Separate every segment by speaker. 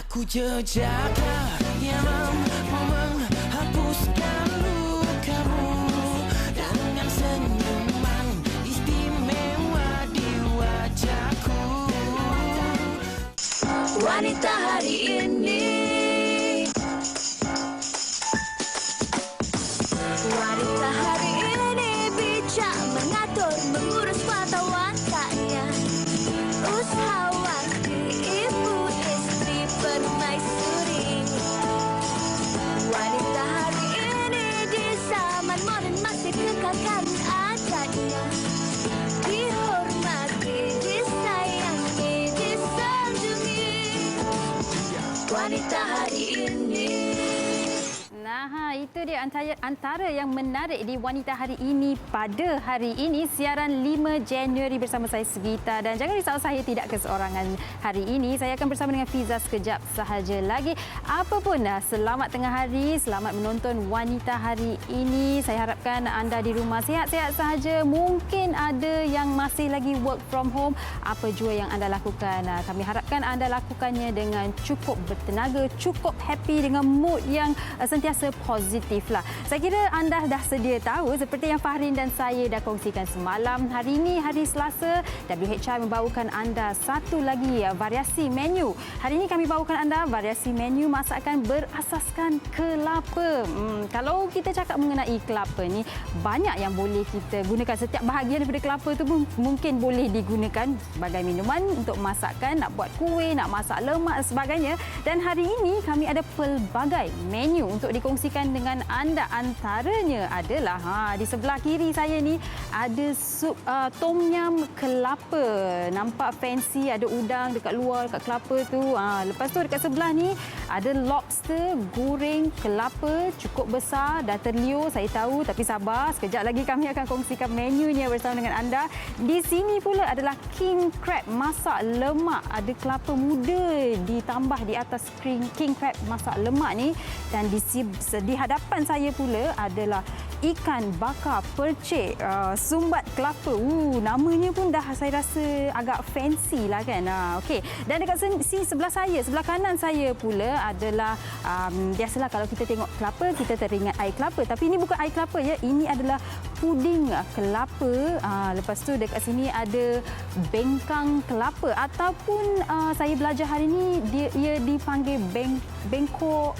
Speaker 1: Ku jejaka yang mampu menghapuskan lukamu dengan senyuman istimewa di wajahku. Wanita hari ini, wanita hari ini bijak mengatur, mengurus mata wantanya, usahawati, ibu istri permaisuri. Wanita hari ini di zaman modern masih kekalkan adatnya, dihormati, disayangi, disanjungi. Wanita hari ini.
Speaker 2: Nah, itu dia antara yang menarik di Wanita Hari Ini pada hari ini, siaran 5 Januari bersama saya Sugita. Dan jangan risau, saya tidak keseorangan hari ini. Saya akan bersama dengan Fiza sekejap sahaja lagi. Apapun, selamat tengah hari, selamat menonton Wanita Hari Ini. Saya harapkan anda di rumah sihat-sihat sahaja. Mungkin ada yang masih lagi work from home. Apa jua yang anda lakukan? Kami harapkan anda lakukannya dengan cukup bertenaga, cukup happy, dengan mood yang sentiasa positif lah. Saya kira anda dah sedia tahu, seperti yang Fahrin dan saya dah kongsikan semalam. Hari ini, hari Selasa, WHI membawakan anda satu lagi variasi menu. Hari ini kami bawakan anda variasi menu masakan berasaskan kelapa. Kalau kita cakap mengenai kelapa ni, banyak yang boleh kita gunakan. Setiap bahagian daripada kelapa tu pun mungkin boleh digunakan sebagai minuman, untuk masakan, nak buat kuih, nak masak lemak dan sebagainya. Dan hari ini kami ada pelbagai menu untuk dikongsikan dengan anda. Antaranya adalah di sebelah kiri saya ni ada sup tom yum kelapa. Nampak fancy, ada udang dekat luar dekat kelapa tu. Lepas tu dekat sebelah ni ada lobster goreng kelapa cukup besar, dah terliur saya tahu, tapi sabar, sekejap lagi kami akan kongsikan menunya bersama dengan anda. Di sini pula adalah king crab masak lemak, ada kelapa muda ditambah di atas king crab masak lemak ni. Dan di hadapan saya pula adalah ikan bakar percik sumbat kelapa. Namanya pun dah saya rasa agak fancy lah kan. Okey. Dan dekat sini sebelah saya, sebelah kanan saya pula adalah biasalah kalau kita tengok kelapa kita teringat air kelapa, tapi ini bukan air kelapa ya. Ini adalah puding kelapa. Lepas tu dekat sini ada bengkang kelapa, ataupun saya belajar hari ini ia dipanggil bengkok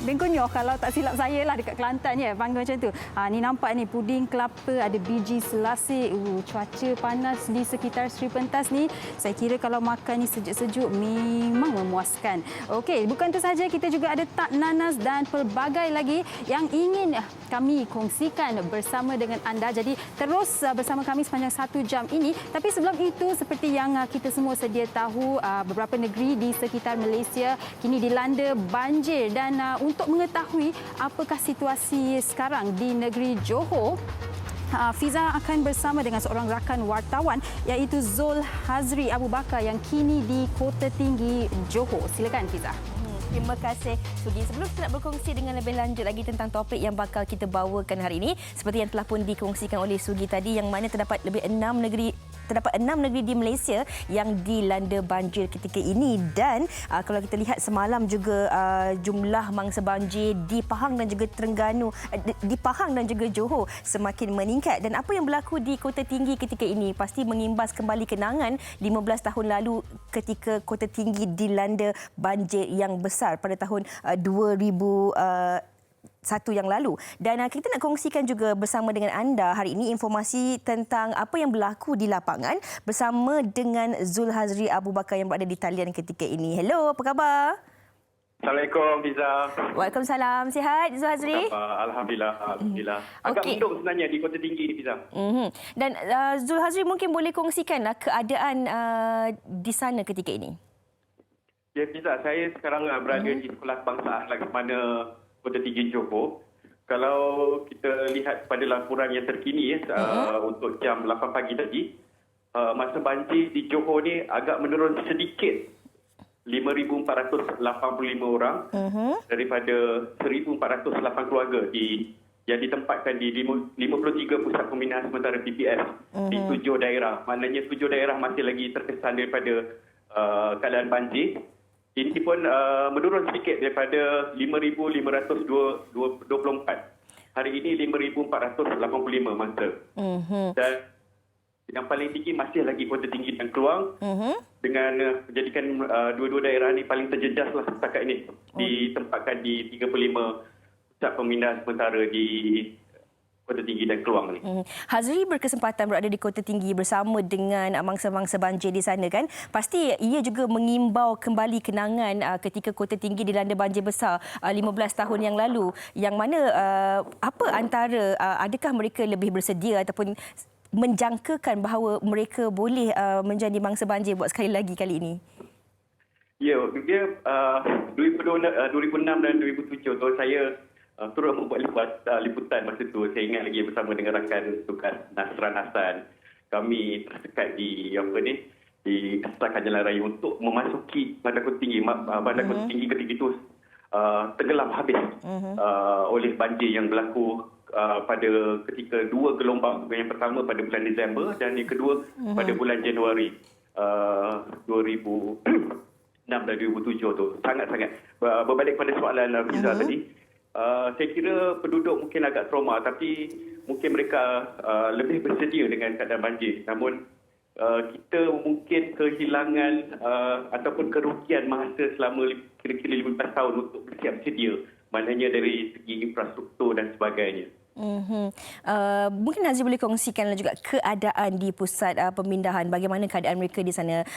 Speaker 2: bengkok nyoh kalau tak silap saya lah, dekat Kelantan ya panggil macam tu. Ni nampak ni puding kelapa, ada biji selasih. Cuaca panas di sekitar Sri Pentas ni, saya kira kalau makan ni sejuk-sejuk memang memuaskan. Okey, bukan itu saja, kita juga ada tak nanas dan pelbagai lagi yang ingin kami kongsikan bersama dengan anda. Jadi terus bersama kami sepanjang 1 jam ini. Tapi sebelum itu, seperti yang kita semua sedia tahu, beberapa negeri di sekitar Malaysia kini dilanda banjir. Dan untuk mengetahui apakah situasi sekarang di negeri Johor, Fiza akan bersama dengan seorang rakan wartawan, iaitu Zul Hazri Abu Bakar yang kini di Kota Tinggi Johor. Silakan Fiza.
Speaker 3: Terima kasih Sugi. Sebelum kita nak berkongsi dengan lebih lanjut lagi tentang topik yang bakal kita bawakan hari ini, seperti yang telah pun dikongsikan oleh Sugi tadi, yang mana terdapat 6 negeri di Malaysia yang dilanda banjir ketika ini. Dan kalau kita lihat semalam juga jumlah mangsa banjir di Pahang dan juga Terengganu, di Pahang dan juga Johor semakin meningkat. Dan apa yang berlaku di Kota Tinggi ketika ini pasti mengimbas kembali kenangan 15 tahun lalu ketika Kota Tinggi dilanda banjir yang besar pada tahun 2001 yang lalu. Dan kita nak kongsikan juga bersama dengan anda hari ini informasi tentang apa yang berlaku di lapangan bersama dengan Zul Hazri Abu Bakar yang berada di talian ketika ini. Hello, apa khabar?
Speaker 4: Assalamualaikum, Fiza.
Speaker 3: Waalaikumsalam. Sihat, Zul Hazri?
Speaker 4: Alhamdulillah. Agak mendung sebenarnya di Kota Tinggi, Fiza.
Speaker 3: Dan Zul Hazri mungkin boleh kongsikanlah keadaan di sana ketika ini.
Speaker 4: Ya, Fiza, saya sekarang berada di Sekolah Kebangsaan Laksamana Kota Tinggi Johor. Kalau kita lihat pada laporan yang terkini untuk jam 8 pagi tadi, masa banjir di Johor ni agak menurun sedikit. 5,485 orang daripada 1,408 keluarga yang ditempatkan di 53 pusat pembinaan sementara PPS di 7 daerah. Maknanya 7 daerah masih lagi terkesan daripada keadaan banjir. Ini pun menurun sedikit daripada 5,524. Hari ini 5,485 masa. Dan yang paling tinggi masih lagi Kota Tinggi dan Keluang dengan menjadikan dua-dua daerah ini paling terjejas lah setakat ini. Ditempatkan di 35 pusat pemindahan sementara di Kota Tinggi dan Keluang ni.
Speaker 3: Hazri berkesempatan berada di Kota Tinggi bersama dengan mangsa-mangsa banjir di sana kan. Pasti ia juga mengimbau kembali kenangan ketika Kota Tinggi dilanda banjir besar 15 tahun yang lalu. Yang mana apa antara adakah mereka lebih bersedia ataupun menjangkakan bahawa mereka boleh menjadi mangsa banjir buat sekali lagi kali ini?
Speaker 4: Ya, dia 2006 dan 2007 tu saya turut membuat liputan masa tu. Saya ingat lagi bersama dengan rakan tugas Nasran Hassan. Kami tersekat di di Kasarkan Jalan Raya untuk memasuki Bandar Kota Tinggi. Bandar Kota Tinggi ketika itu tenggelam habis oleh banjir yang berlaku pada ketika dua gelombang. Yang pertama pada bulan Disember dan yang kedua pada bulan Januari 2006 dan 2007 tu. Sangat-sangat. Berbalik pada soalan Fiza tadi, saya kira penduduk mungkin agak trauma tapi mungkin mereka lebih bersedia dengan keadaan banjir. Namun kita mungkin kehilangan ataupun kerugian masa selama kira-kira 15 tahun untuk bersiap sedia. Maknanya dari segi infrastruktur dan sebagainya.
Speaker 3: Mungkin Hazri boleh kongsikan juga keadaan di pusat pemindahan. Bagaimana keadaan mereka di sana?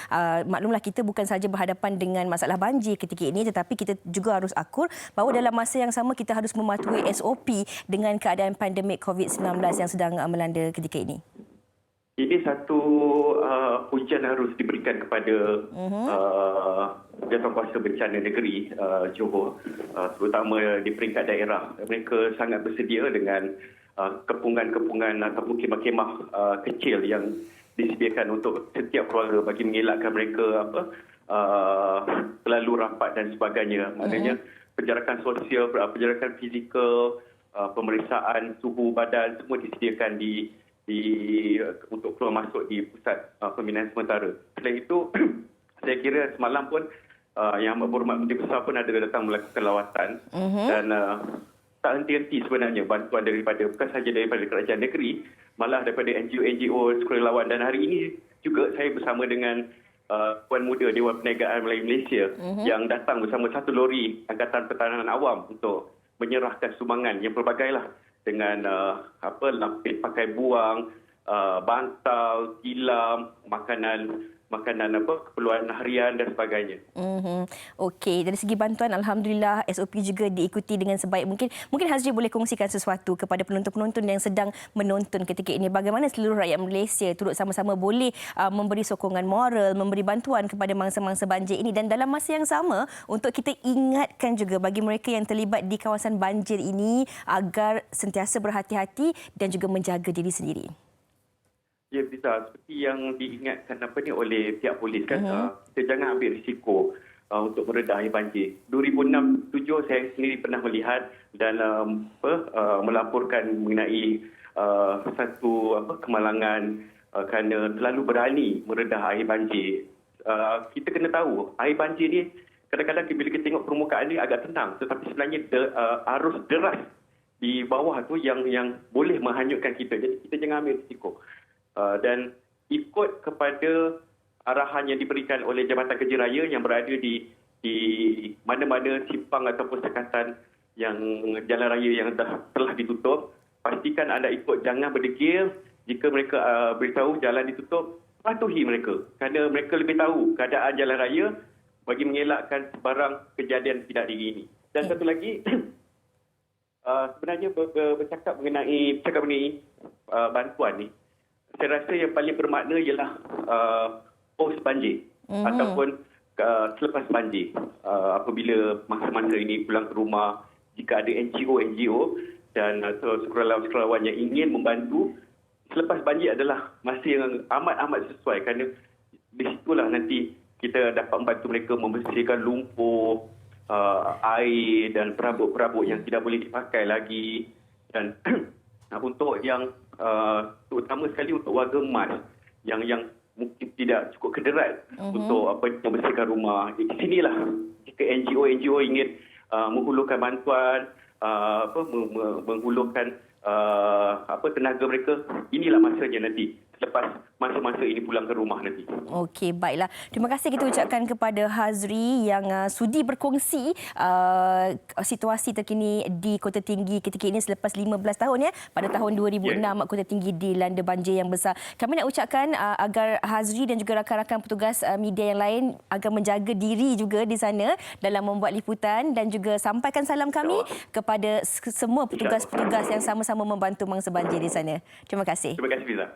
Speaker 3: Maklumlah kita bukan sahaja berhadapan dengan masalah banjir ketika ini tetapi kita juga harus akur bahawa dalam masa yang sama kita harus mematuhi SOP dengan keadaan pandemik COVID-19 yang sedang melanda ketika ini.
Speaker 4: Ini satu pujian harus diberikan kepada Jawatankuasa Bencana Negeri Johor, terutama di peringkat daerah. Mereka sangat bersedia dengan kepungan-kepungan atau kemah-kemah kecil yang disediakan untuk setiap keluarga bagi mengelakkan mereka terlalu rapat dan sebagainya. Maknanya penjarakan sosial, penjarakan fizikal, pemeriksaan suhu badan semua disediakan untuk keluar masuk di pusat pembinaan sementara. Selain itu, saya kira semalam pun Yang Berhormat Menteri Besar pun ada datang melakukan lawatan dan tak henti-henti sebenarnya bantuan daripada bukan sahaja daripada kerajaan negeri, malah daripada NGO sukarelawan. Dan hari ini juga saya bersama dengan Puan Muda Dewan Perniagaan Melayu Malaysia yang datang bersama satu lori Angkatan Pertahanan Awam untuk menyerahkan sumbangan yang pelbagailah dengan lapis pakai buang, bantal, tilam, makanan keperluan harian dan sebagainya.
Speaker 3: Okey, dari segi bantuan alhamdulillah SOP juga diikuti dengan sebaik mungkin. Mungkin Hazri boleh kongsikan sesuatu kepada penonton-penonton yang sedang menonton ketika ini. Bagaimana seluruh rakyat Malaysia turut sama-sama boleh memberi sokongan moral, memberi bantuan kepada mangsa-mangsa banjir ini, dan dalam masa yang sama untuk kita ingatkan juga bagi mereka yang terlibat di kawasan banjir ini agar sentiasa berhati-hati dan juga menjaga diri sendiri.
Speaker 4: Ya, bisa. Seperti yang diingatkan oleh pihak polis kan, kita jangan ambil risiko untuk meredah air banjir. 2006-2007 saya sendiri pernah melihat dan melaporkan mengenai satu kemalangan kerana terlalu berani meredah air banjir. Kita kena tahu air banjir ni kadang-kadang bila kita tengok permukaan ni agak tenang, tetapi sebenarnya arus deras di bawah tu yang boleh menghanyutkan kita. Jadi kita jangan ambil risiko. Dan ikut kepada arahan yang diberikan oleh Jabatan Kerja Raya yang berada di mana-mana simpang ataupun sekatan yang jalan raya yang telah ditutup, pastikan anda ikut, jangan berdegil. Jika mereka beritahu jalan ditutup, patuhi mereka kerana mereka lebih tahu keadaan jalan raya bagi mengelakkan sebarang kejadian tidak diingini. Dan satu lagi, sebenarnya bercakap mengenai bantuan ni, saya rasa yang paling bermakna ialah post banjir ataupun selepas banjir. Apabila masa-masa ini pulang ke rumah, jika ada NGO dan sukarelawan yang ingin membantu, selepas banjir adalah masa yang amat-amat sesuai kerana di situlah nanti kita dapat membantu mereka membersihkan lumpur, air dan perabot-perabot yang tidak boleh dipakai lagi. Dan untuk yang terutama sekali untuk warga emas yang mungkin tidak cukup kederat untuk membersihkan rumah. Di sinilah jika NGO ingin menghulurkan bantuan, menghulurkan tenaga mereka, inilah masanya nanti selepas masa-masa ini pulang ke rumah nanti.
Speaker 3: Okey, baiklah. Terima kasih kita ucapkan kepada Hazri yang sudi berkongsi situasi terkini di Kota Tinggi ketika ini selepas 15 tahun ya. Pada tahun 2006 Kota Tinggi dilanda banjir yang besar. Kami nak ucapkan agar Hazri dan juga rakan-rakan petugas media yang lain agar menjaga diri juga di sana dalam membuat liputan, dan juga sampaikan salam kami kepada semua petugas-petugas yang sama-sama membantu mangsa banjir di sana. Terima kasih.
Speaker 4: Terima kasih, Fiza.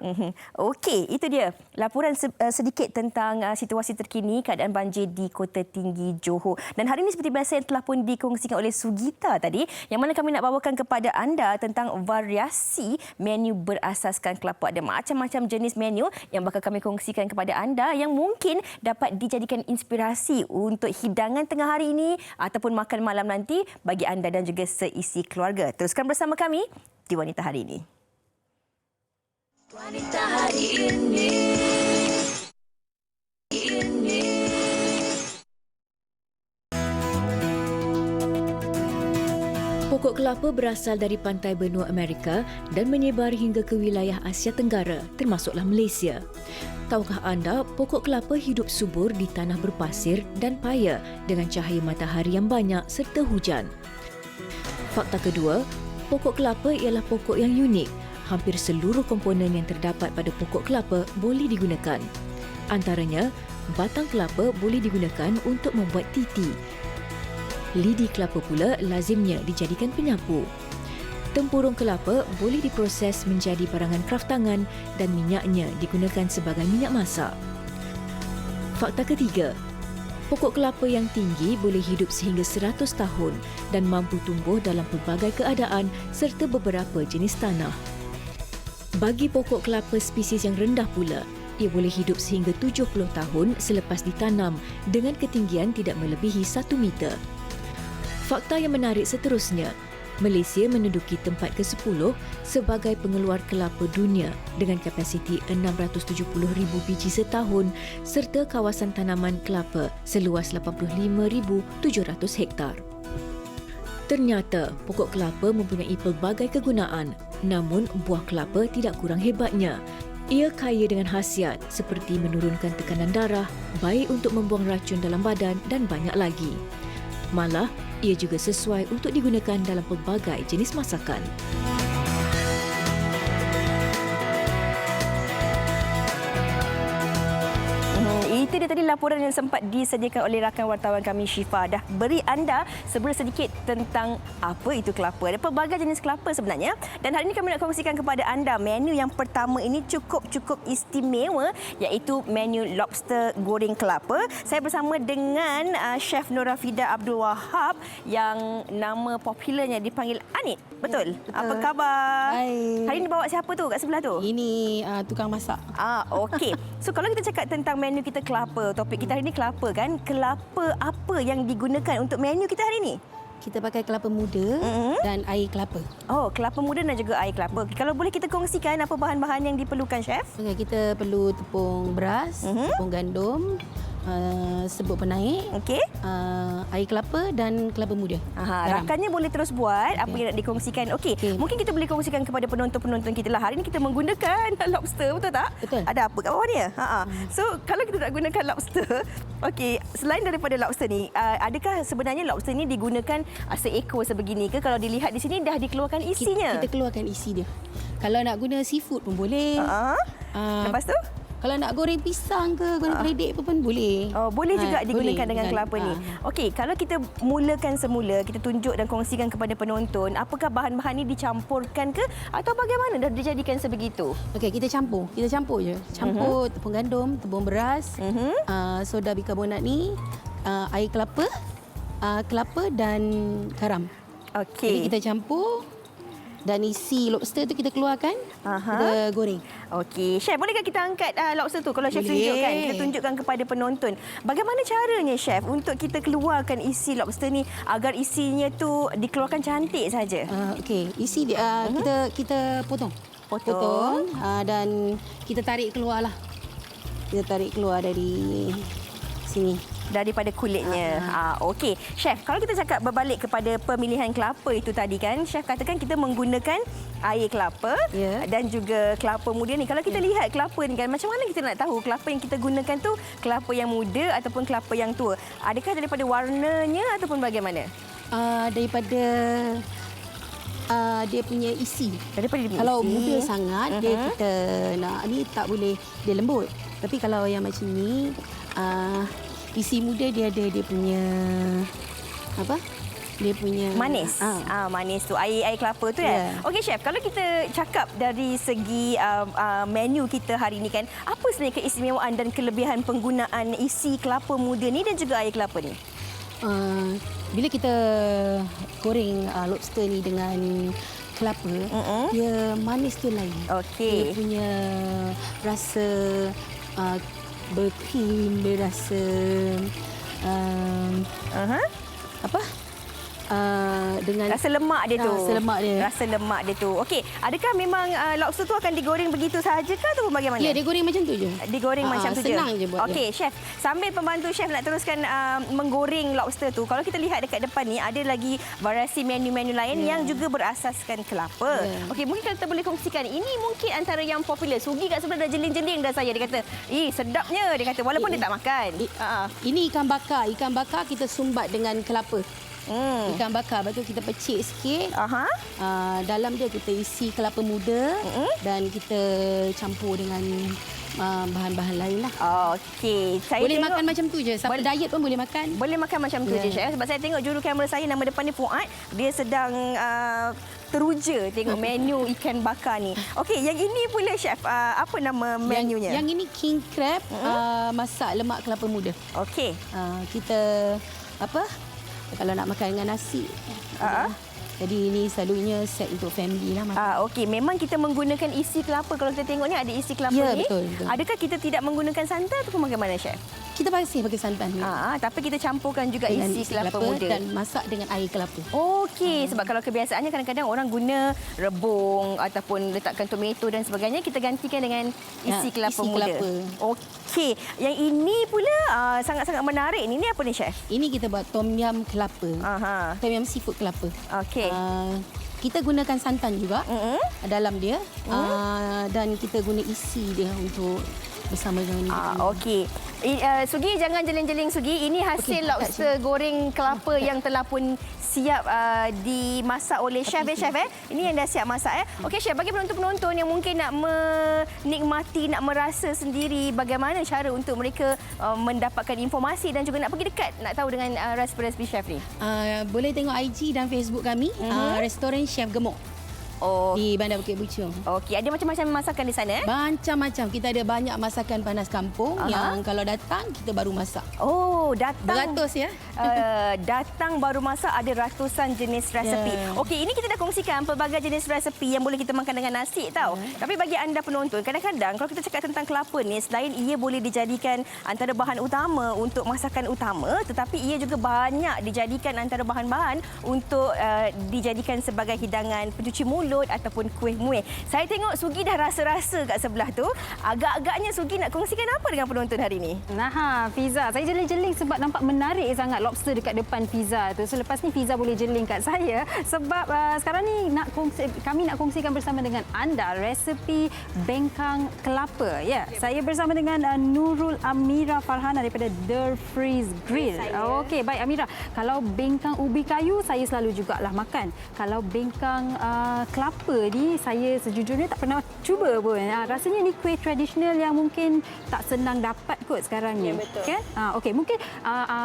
Speaker 3: Okey, itu dia laporan sedikit tentang situasi terkini keadaan banjir di Kota Tinggi Johor. Dan hari ini seperti biasa yang telah pun dikongsikan oleh Sugita tadi, yang mana kami nak bawakan kepada anda tentang variasi menu berasaskan kelapa. Ada macam-macam jenis menu yang bakal kami kongsikan kepada anda yang mungkin dapat dijadikan inspirasi untuk hidangan tengah hari ini ataupun makan malam nanti bagi anda dan juga seisi keluarga. Teruskan bersama kami di Wanita Hari Ini.
Speaker 1: Wanita hari ini.
Speaker 5: Pokok kelapa berasal dari pantai benua Amerika dan menyebar hingga ke wilayah Asia Tenggara, termasuklah Malaysia. Tahukah anda, pokok kelapa hidup subur di tanah berpasir dan paya dengan cahaya matahari yang banyak serta hujan. Fakta kedua, pokok kelapa ialah pokok yang unik. Hampir seluruh komponen yang terdapat pada pokok kelapa boleh digunakan. Antaranya, batang kelapa boleh digunakan untuk membuat titi. Lidi kelapa pula lazimnya dijadikan penyapu. Tempurung kelapa boleh diproses menjadi barangan kraftangan dan minyaknya digunakan sebagai minyak masak. Fakta ketiga, pokok kelapa yang tinggi boleh hidup sehingga 100 tahun dan mampu tumbuh dalam pelbagai keadaan serta beberapa jenis tanah. Bagi pokok kelapa spesies yang rendah pula, ia boleh hidup sehingga 70 tahun selepas ditanam dengan ketinggian tidak melebihi 1 meter. Fakta yang menarik seterusnya, Malaysia menduduki tempat ke-10 sebagai pengeluar kelapa dunia dengan kapasiti 670,000 biji setahun serta kawasan tanaman kelapa seluas 85,700 hektar. Ternyata, pokok kelapa mempunyai pelbagai kegunaan, namun buah kelapa tidak kurang hebatnya. Ia kaya dengan khasiat seperti menurunkan tekanan darah, baik untuk membuang racun dalam badan dan banyak lagi. Malah, ia juga sesuai untuk digunakan dalam pelbagai jenis masakan.
Speaker 3: Itu dia tadi laporan yang sempat disediakan oleh rakan wartawan kami Syifa. Dah beri anda sebenarnya sedikit tentang apa itu kelapa. Ada pelbagai jenis kelapa sebenarnya. Dan hari ini kami nak kongsikan kepada anda menu yang pertama ini cukup istimewa, iaitu menu lobster goreng kelapa. Saya bersama dengan Chef Norafida Abdul Wahab yang nama popularnya dipanggil Anit. Betul?
Speaker 6: Betul.
Speaker 3: Apa khabar?
Speaker 6: Baik.
Speaker 3: Hari ini bawa siapa tu kat sebelah tu?
Speaker 6: Ini tukang masak.
Speaker 3: Okey. So kalau kita cakap tentang menu kita kelapa, topik kita hari ini kelapa kan? Kelapa apa yang digunakan untuk menu kita hari ini?
Speaker 6: Kita pakai kelapa muda dan air kelapa.
Speaker 3: Oh, kelapa muda dan juga air kelapa. Kalau boleh kita kongsikan apa bahan-bahan yang diperlukan, Chef?
Speaker 6: Okay, kita perlu tepung beras, tepung gandum, serbuk penaik, air kelapa dan kelapa muda.
Speaker 3: Rakannya boleh terus buat apa yang nak dikongsikan. Okey, mungkin kita boleh kongsikan kepada penonton-penonton kita lah. Hari ini kita menggunakan lobster, betul tak?
Speaker 6: Betul.
Speaker 3: Ada apa kat bawah ni? So, kalau kita nak gunakan lobster, okey, selain daripada lobster ni, adakah sebenarnya lobster ni digunakan seekor sebegini ke? Kalau dilihat di sini dah dikeluarkan isinya.
Speaker 6: Kita keluarkan isi dia. Kalau nak guna seafood pun boleh.
Speaker 3: Lepas tu?
Speaker 6: Kalau nak goreng pisang ke, goreng keledek pun boleh.
Speaker 3: Oh, boleh juga digunakan
Speaker 6: boleh,
Speaker 3: dengan kelapa ni. Okey, kalau kita mulakan semula, kita tunjuk dan kongsikan kepada penonton, apakah bahan-bahan ni dicampurkan ke atau bagaimana dah dijadikan sebegitu?
Speaker 6: Okey, kita campur. Kita campur je. Campur tepung gandum, tepung beras, soda bikarbonat ni, air kelapa, kelapa dan garam.
Speaker 3: Okey.
Speaker 6: Jadi kita campur dan isi lobster tu kita keluarkan, kita goreng.
Speaker 3: Okey, Chef, bolehkah kita angkat lobster tu? Kalau Chef tunjukkan, kita tunjukkan kepada penonton. Bagaimana caranya, Chef, untuk kita keluarkan isi lobster ni agar isinya tu dikeluarkan cantik saja?
Speaker 6: Okey, isi dia, kita potong. Dan kita tarik keluarlah. kita tarik keluar dari sini.
Speaker 3: Daripada kulitnya. Okey. Chef, kalau kita cakap berbalik kepada pemilihan kelapa itu tadi kan, Chef katakan kita menggunakan air kelapa dan juga kelapa muda ni. Kalau kita lihat kelapa ni kan, macam mana kita nak tahu kelapa yang kita gunakan tu kelapa yang muda ataupun kelapa yang tua? Adakah daripada warnanya ataupun bagaimana?
Speaker 6: Daripada dia punya isi.
Speaker 3: Daripada dia punya
Speaker 6: Kalau
Speaker 3: isi.
Speaker 6: muda sangat, dia kita nak ni tak boleh, dia lembut. Tapi kalau yang macam ni, isi muda dia ada dia punya apa? Dia punya
Speaker 3: manis. Manis tu air kelapa tu ya. Okey chef, kalau kita cakap dari segi menu kita hari ini kan, apa sebenarnya keistimewaan dan kelebihan penggunaan isi kelapa muda ni dan juga air kelapa ni?
Speaker 6: Bila kita goreng lobster ni dengan kelapa, dia manis tu lain.
Speaker 3: Okey.
Speaker 6: Dia punya rasa berkrim, dia rasa apa? Dengan
Speaker 3: rasa lemak dia tu.
Speaker 6: Rasa lemak dia.
Speaker 3: Rasa lemak dia tu. Okey, adakah memang lobster tu akan digoreng begitu sahaja ke atau bagaimana?
Speaker 6: Ya, dia goreng macam tu je.
Speaker 3: Digoreng macam tu je.
Speaker 6: Senang je buat.
Speaker 3: Okey, chef, sambil pembantu chef nak teruskan menggoreng lobster tu, kalau kita lihat dekat depan ni ada lagi variasi menu-menu lain yang juga berasaskan kelapa. Okey, mungkin kalau kita boleh kongsikan, ini mungkin antara yang popular. Sugi kat sebelah dah jeling-jeling dah saya. Dia kata, sedapnya. Dia kata, walaupun dia tak makan.
Speaker 6: Ini ikan bakar. Ikan bakar kita sumbat dengan kelapa. Ikan bakar, lepas tu kita pecik sikit. Dalam dia kita isi kelapa muda dan kita campur dengan bahan-bahan lain lah.
Speaker 3: Okey.
Speaker 6: Boleh makan macam tu je. Siapa diet pun boleh makan.
Speaker 3: Boleh makan macam tu je, chef. Sebab saya tengok juru kamera saya, nama depan ni Fuad. Dia sedang teruja tengok menu ikan bakar ni. Okey, yang ini pula chef, apa nama menunya?
Speaker 6: Yang ini king crab, masak lemak kelapa muda.
Speaker 3: Okey.
Speaker 6: Kita apa? Kalau nak makan dengan nasi. Jadi ini selalunya set untuk family lah makan.
Speaker 3: Okey, memang kita menggunakan isi kelapa. Kalau kita tengok ni ada isi kelapa ni.
Speaker 6: Betul.
Speaker 3: Adakah kita tidak menggunakan santan ataupun bagaimana, chef?
Speaker 6: Kita pakai santan ni.
Speaker 3: Tapi kita campurkan juga dengan isi kelapa muda
Speaker 6: dan masak dengan air kelapa.
Speaker 3: Okey, sebab kalau kebiasaannya kadang-kadang orang guna rebung ataupun letakkan tomato dan sebagainya, kita gantikan dengan isi kelapa muda. Okey, yang ini pula sangat-sangat menarik. Ini apa ni, chef?
Speaker 6: Ini kita buat tom yum kelapa. Tom yum seafood kelapa.
Speaker 3: Okey.
Speaker 6: Kita gunakan santan juga dalam dia dan kita guna isi dia untuk bersama dengan ini.
Speaker 3: Okey. Sugi, jangan jeling-jeling Sugi. Ini hasil lobster goreng kelapa yang telah pun siap dimasak oleh chef. Ini yang dah siap masak. Okey chef, bagi penonton-penonton yang mungkin nak menikmati, nak merasa sendiri bagaimana cara untuk mereka mendapatkan informasi dan juga nak pergi dekat, nak tahu dengan resipi-resipi chef ni.
Speaker 6: Boleh tengok IG dan Facebook kami, Restoran Chef Gemuk. Di Bandar Bukit Puchong.
Speaker 3: Okey, ada macam-macam masakan di sana?
Speaker 6: Macam-macam. Kita ada banyak masakan panas kampung yang kalau datang kita baru masak.
Speaker 3: Datang
Speaker 6: beratus ya.
Speaker 3: Datang baru masak, ada ratusan jenis resepi. Okey, ini kita dah kongsikan pelbagai jenis resepi yang boleh kita makan dengan nasi tau. Tapi bagi anda penonton, kadang-kadang kalau kita cakap tentang kelapa ni, selain ia boleh dijadikan antara bahan utama untuk masakan utama, tetapi ia juga banyak dijadikan antara bahan-bahan untuk dijadikan sebagai hidangan pencuci mulut ataupun kuih muih. Saya tengok Sugi dah rasa-rasa kat sebelah tu. Agak-agaknya Sugi nak kongsikan apa dengan penonton hari ini?
Speaker 2: Pizza. Saya jeling-jeling sebab nampak menarik sangat lobster dekat depan pizza tu. Selepas ni pizza boleh jeling kat saya sebab sekarang ni kami nak kongsikan bersama dengan anda resepi bengkang kelapa. Saya bersama dengan Nurul Amira Farhana daripada The Freeze Grill. Okey, baik Amira. Kalau bengkang ubi kayu saya selalu jugalah makan. Kalau bengkang kelapa ni saya sejujurnya tak pernah cuba pun. Rasanya ni kuih tradisional yang mungkin tak senang dapat kot sekarang ni.
Speaker 7: Betul.
Speaker 2: Kan? Okey, mungkin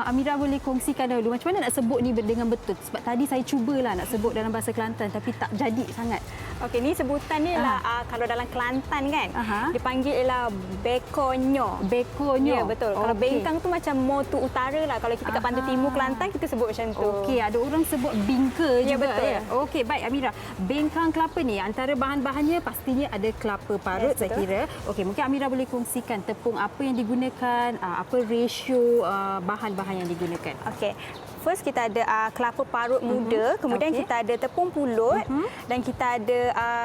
Speaker 2: Amira boleh kongsikan dulu macam mana nak sebut ni dengan betul. Sebab tadi saya cubalah nak sebut dalam bahasa Kelantan tapi tak jadi sangat.
Speaker 7: Okey, ni sebutan ni lah kalau dalam Kelantan kan dipanggil ialah bekonyo.
Speaker 2: Bekonyo.
Speaker 7: Ya, betul. Kalau bengkang tu macam motu utara lah. Kalau kita kat pantai timur Kelantan kita sebut macam tu.
Speaker 2: Okey, ada orang sebut bingka juga.
Speaker 7: Betul.
Speaker 2: Okey, baik Amira. Bengkang kelapa ni antara bahan-bahannya pastinya ada kelapa parut saya kira. Okey, mungkin Amira boleh kongsikan tepung apa yang digunakan, apa ratio bahan-bahan yang digunakan.
Speaker 7: Okey. first kita ada kelapa parut muda, kemudian kita ada tepung pulut dan kita ada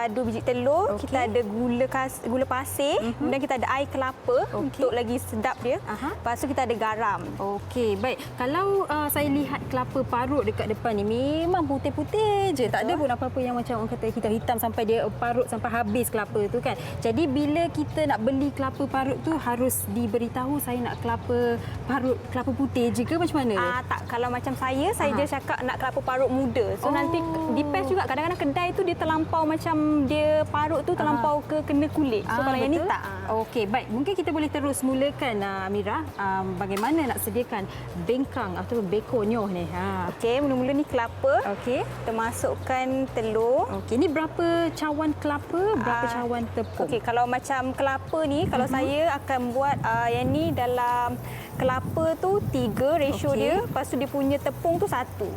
Speaker 7: 2 biji telur, kita ada gula pasir, kemudian kita ada air kelapa untuk lagi sedap dia. Lepas tu kita ada garam.
Speaker 2: Okey, baik. Kalau saya lihat kelapa parut dekat depan ni memang putih-putih je. Tak ada pun apa-apa yang macam orang kata hitam-hitam sampai dia parut sampai habis kelapa tu kan. Jadi bila kita nak beli kelapa parut tu harus diberitahu saya nak kelapa parut, kelapa putih je ke macam mana?
Speaker 7: Tak, kalau macam saya je cakap nak kelapa parut muda. So nanti depends juga, kadang-kadang kedai tu dia terlampau macam dia parut tu terlampau ke kena kulit. So kalau yang ni tak.
Speaker 2: Okey, baik. Mungkin kita boleh terus mulakan Amira, bagaimana nak sediakan bengkang atau bekonyo ni.
Speaker 7: Okey, mula-mula ni kelapa.
Speaker 2: Okey.
Speaker 7: Kita masukkan telur.
Speaker 2: Okey, ni berapa cawan kelapa, berapa cawan tepung?
Speaker 7: Okey, kalau macam kelapa ni, kalau saya akan buat yang ni dalam kelapa tu 3 ratio dia. Lepas tu dia punya tepung tu 1.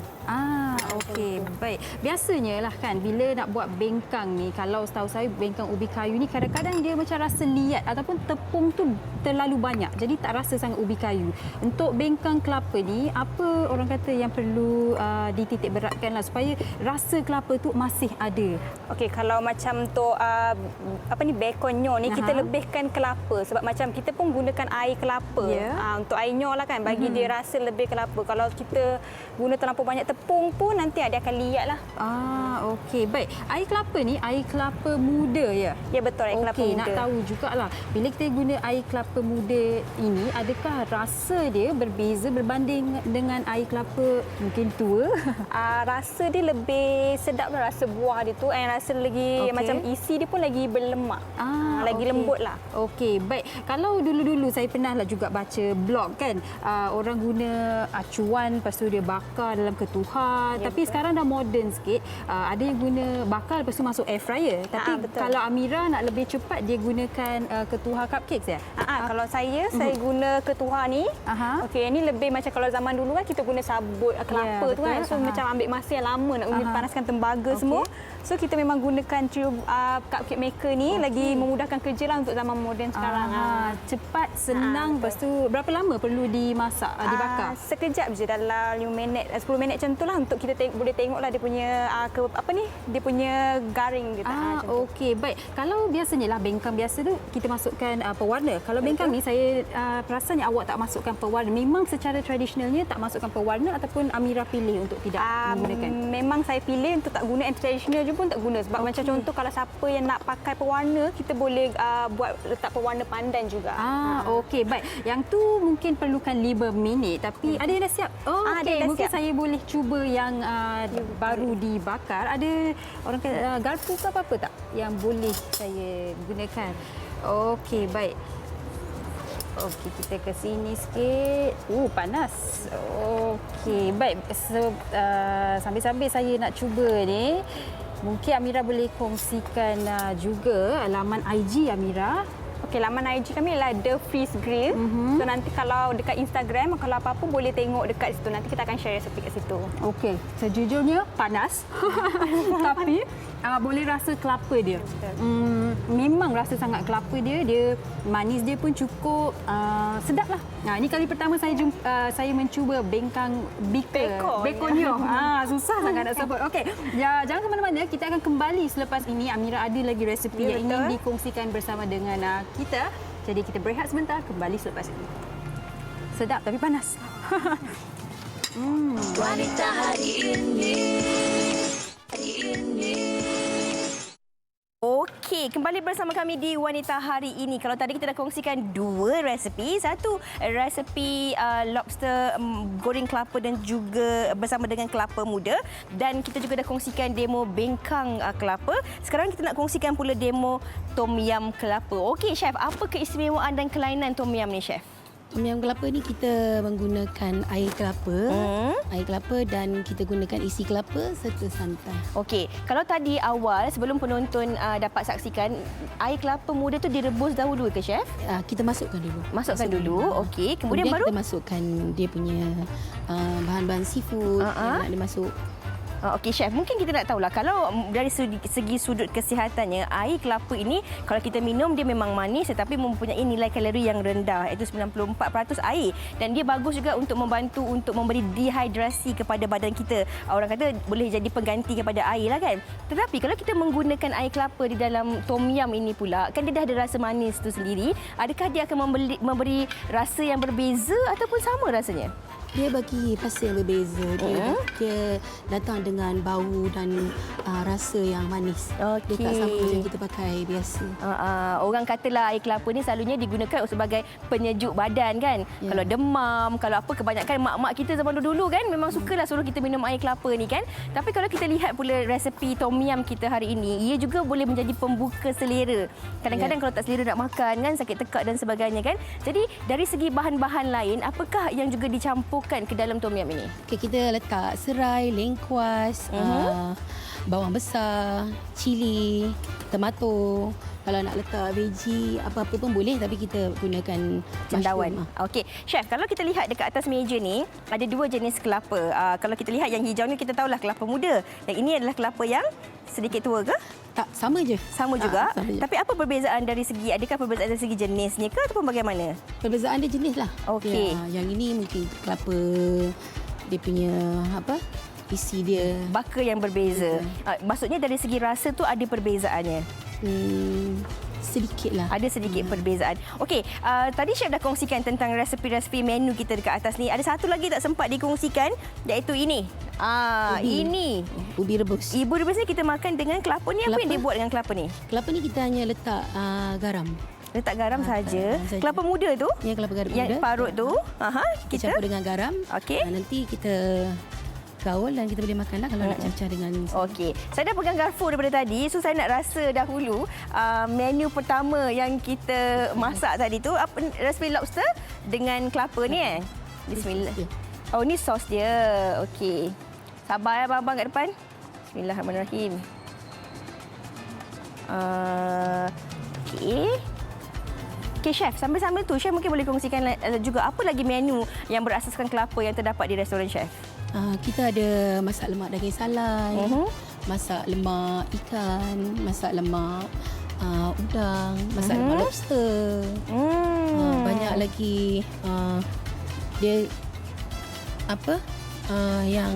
Speaker 2: Okey, baik. Biasanya lah kan bila nak buat bengkang ni, kalau setahu saya bengkang ubi kayu ni kadang-kadang dia macam rasa liat ataupun tepung tu terlalu banyak. Jadi tak rasa sangat ubi kayu. Untuk bengkang kelapa ni, apa orang kata yang perlu dititik beratkan lah supaya rasa kelapa tu masih ada?
Speaker 7: Okey, kalau macam untuk bekonyo ni kita lebihkan kelapa sebab macam kita pun gunakan air kelapa. Untuk air nyo lah kan bagi dia rasa lebih kelapa. Kalau kita guna terlalu banyak tepung pun nanti dia akan liat lah.
Speaker 2: Okey, baik. Air kelapa ni air kelapa muda ya?
Speaker 7: Ya, betul, air kelapa muda.
Speaker 2: Okey, nak tahu jugalah bila kita guna air kelapa muda ini, adakah rasa dia berbeza berbanding dengan air kelapa mungkin tua?
Speaker 7: Rasa dia lebih sedap lah, rasa buah dia tu. Rasa lagi macam isi dia pun lagi berlemak. Lagi lembut lah.
Speaker 2: Okey, baik. Kalau dulu-dulu saya pernah lah juga baca blog kan, orang guna acuan lepas tu dia bakar dalam ketuhar. Tapi sekarang dah moden sikit. Ada yang guna bakar lepas tu masuk air fryer. Tapi kalau Amira nak lebih cepat dia gunakan ketuhar cupcakes ya?
Speaker 7: Kalau saya guna ketuhar ni. Okey, ini lebih macam kalau zaman dulu kan kita guna sabut kelapa tu kan. So macam ambil masa yang lama nak panaskan tembaga semua. So kita memang gunakan cupcake maker ni lagi memudahkan kerja lah untuk zaman moden sekarang.
Speaker 2: Cepat, senang. Lepas tu berapa lama perlu dimasak, dibakar?
Speaker 7: Sekejap je, dalam 5 minit, 10 minit macam tu lah untuk kita boleh tengoklah dia punya dia punya garing dia.
Speaker 2: Okey, baik. Kalau biasanya lah bengkang biasa tu kita masukkan pewarna. Kalau bengkang ni saya perasan yang awak tak masukkan pewarna. Memang secara tradisionalnya tak masukkan pewarna ataupun Amira pilih untuk tidak menggunakan?
Speaker 7: Memang saya pilih untuk tak guna, yang tradisional je pun tak guna. Sebab macam contoh kalau siapa yang nak pakai pewarna, kita boleh buat letak pewarna pandan juga.
Speaker 2: Okey, baik. Yang tu mungkin perlukan 5 minit tapi ada yang dah siap. Okey, mungkin saya boleh cuba yang baru dibakar. Ada orang kata garpu ke apa-apa tak yang boleh saya gunakan? Okey, baik. Okey, kita ke sini sikit. Panas. Okey, baik. Sambil-sambil saya nak cuba ni, mungkin Amira boleh kongsikan juga laman IG Amira.
Speaker 7: Okey, laman IG kami adalah The Freeze Grill. So nanti kalau dekat Instagram, kalau apa-apa boleh tengok dekat situ. Nanti kita akan share resepi kat situ.
Speaker 2: Okey, sejujurnya panas. Tapi boleh rasa kelapa dia. Memang rasa sangat kelapa dia. Dia manis dia pun cukup sedap lah. Ini kali pertama saya mencuba bengkang bekonyo. Susah sangat nak sebut. Okey, jangan ke mana-mana. Kita akan kembali selepas ini. Amira ada lagi resepi yang ingin dikongsikan bersama dengan kita. Jadi kita berehat sebentar, kembali selepas ini. Sedap tapi panas.
Speaker 1: Wanita hari ini.
Speaker 3: Okey, kembali bersama kami di Wanita Hari Ini. Kalau tadi kita dah kongsikan 2 resepi. Satu resepi lobster goreng kelapa dan juga bersama dengan kelapa muda. Dan kita juga dah kongsikan demo bengkang kelapa. Sekarang kita nak kongsikan pula demo tom yam kelapa. Okey, Chef, apa keistimewaan dan kelainan tom yam ni, Chef?
Speaker 6: Tom yam kelapa ni kita menggunakan air kelapa dan kita gunakan isi kelapa serta santan.
Speaker 3: Okey, kalau tadi awal sebelum penonton dapat saksikan, air kelapa muda tu direbus dahulu ke, Chef?
Speaker 6: Kita masukkan dulu.
Speaker 3: Masukkan dulu. Okey, kemudian baru
Speaker 6: kita masukkan dia punya bahan-bahan seafood yang nak dimasuk.
Speaker 3: Okey chef, mungkin kita nak tahulah kalau dari segi sudut kesihatannya, air kelapa ini kalau kita minum dia memang manis tetapi mempunyai nilai kalori yang rendah, iaitu 94% air, dan dia bagus juga untuk membantu untuk memberi dehidrasi kepada badan kita. Orang kata boleh jadi pengganti kepada air lah kan. Tetapi kalau kita menggunakan air kelapa di dalam tom yum ini pula, kan dia dah ada rasa manis tu sendiri, adakah dia akan memberi rasa yang berbeza ataupun sama rasanya?
Speaker 6: Dia bagi rasa yang berbeza. Dia datang dengan bau dan rasa yang manis. Dia tak sama macam kita pakai biasa.
Speaker 3: Orang katalah air kelapa ni selalunya digunakan sebagai penyejuk badan kan. Kalau demam, kalau apa, kebanyakan mak-mak kita zaman dulu kan memang sukalah suruh kita minum air kelapa ni kan. Tapi kalau kita lihat pula resepi tom yum kita hari ini, ia juga boleh menjadi pembuka selera. Kadang-kadang kalau tak selera nak makan kan, sakit tekak dan sebagainya kan. Jadi dari segi bahan-bahan lain, apakah yang juga dicampur ke dalam tom yum ini?
Speaker 6: Okay, kita letak serai, lengkuas, bawang besar, cili, tomato. Kalau nak letak veggie apa-apa pun boleh, tapi kita gunakan
Speaker 3: cendawan. Okey, chef, kalau kita lihat dekat atas meja ni ada dua jenis kelapa. Kalau kita lihat yang hijau ni kita tahulah kelapa muda. Yang ini adalah kelapa yang sedikit tua ke?
Speaker 6: Tak, sama je.
Speaker 3: Sama juga.
Speaker 6: Sama je.
Speaker 3: Tapi apa perbezaan dari segi, adakah perbezaan dari segi jenisnya ke ataupun bagaimana?
Speaker 6: Perbezaan dia jenis lah.
Speaker 3: Okey.
Speaker 6: Ya, yang ini mungkin kelapa dia punya isi dia.
Speaker 3: Baka yang berbeza. Maksudnya dari segi rasa tu ada perbezaannya?
Speaker 6: Sedikit lah.
Speaker 3: Ada sedikit perbezaan. Okey, tadi chef dah kongsikan tentang resepi-resepi menu kita dekat atas ni. Ada satu lagi tak sempat dikongsikan, iaitu ini. Ini
Speaker 6: ubi rebus.
Speaker 3: Ibu rebus ni kita makan dengan kelapa ni. Apa yang dia buat dengan kelapa ni?
Speaker 6: Kelapa ni kita hanya letak garam.
Speaker 3: Letak garam saja. Kelapa muda tu?
Speaker 6: Ya, kelapa muda.
Speaker 3: Yang parut tu.
Speaker 6: Kita campur dengan garam.
Speaker 3: Okey.
Speaker 6: Nanti kita gaul dan kita boleh makanlah kalau nak cacah dengan.
Speaker 3: Okey. Saya dah pegang garpu daripada tadi, so saya nak rasa dahulu menu pertama yang kita masak tadi tu, apa recipe lobster dengan kelapa ni Bismillah. Oh, ni sos dia. Okey. Sabar ya abang-abang kat depan. Bismillahirrahmanirrahim. Okey. Okey chef, sambil-sambil tu chef mungkin boleh kongsikan juga apa lagi menu yang berasaskan kelapa yang terdapat di restoran chef?
Speaker 6: Kita ada masak lemak daging salai, masak lemak ikan, masak lemak udang, masak lemak lobster. Banyak lagi dia yang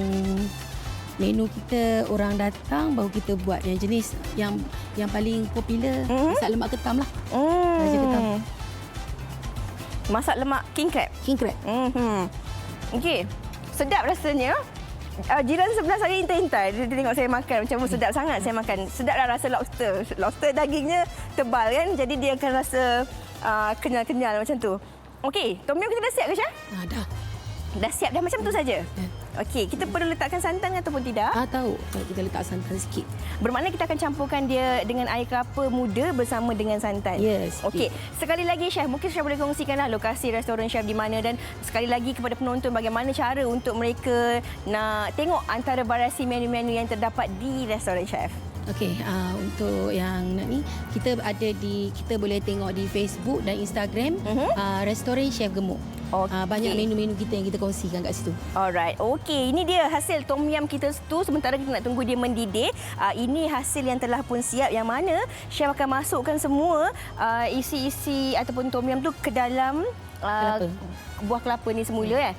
Speaker 6: menu kita orang datang baru kita buat yang jenis yang paling popular masak lemak ketam lah. Raja ketam.
Speaker 3: Masak lemak king crab.
Speaker 6: King crab.
Speaker 3: Okey. Sedap rasanya. Jiran sebelah saya intai-intai. Dia tengok saya makan. Macam sedap sangat saya makan. Sedaplah rasa lobster. Lobster dagingnya tebal kan. Jadi dia akan rasa kenyal-kenyal macam tu. Okey. Tom yum kita dah siap ke Syah?
Speaker 6: Dah.
Speaker 3: Dah siap dah macam tu saja? Okey. Kita perlu letakkan santan ataupun tidak?
Speaker 6: Tahu. Kita letak santan sikit.
Speaker 3: Bermakna kita akan campurkan dia dengan air kelapa muda bersama dengan santan?
Speaker 6: Yes.
Speaker 3: Okey. Sekali lagi Chef, mungkin Chef boleh kongsikanlah lokasi restoran Chef di mana dan sekali lagi kepada penonton bagaimana cara untuk mereka nak tengok antara variasi menu-menu yang terdapat di restoran Chef.
Speaker 6: Okey, untuk yang ni kita boleh tengok di Facebook dan Instagram Restoran Chef Gemuk. Banyak menu-menu kita yang kita kongsikan kat situ.
Speaker 3: Alright. Okey, ini dia hasil tom yum kita tu. Sementara kita nak tunggu dia mendidih. Ini hasil yang telah pun siap, yang mana chef akan masukkan semua isi-isi ataupun tom yum tu ke dalam buah kelapa ni semula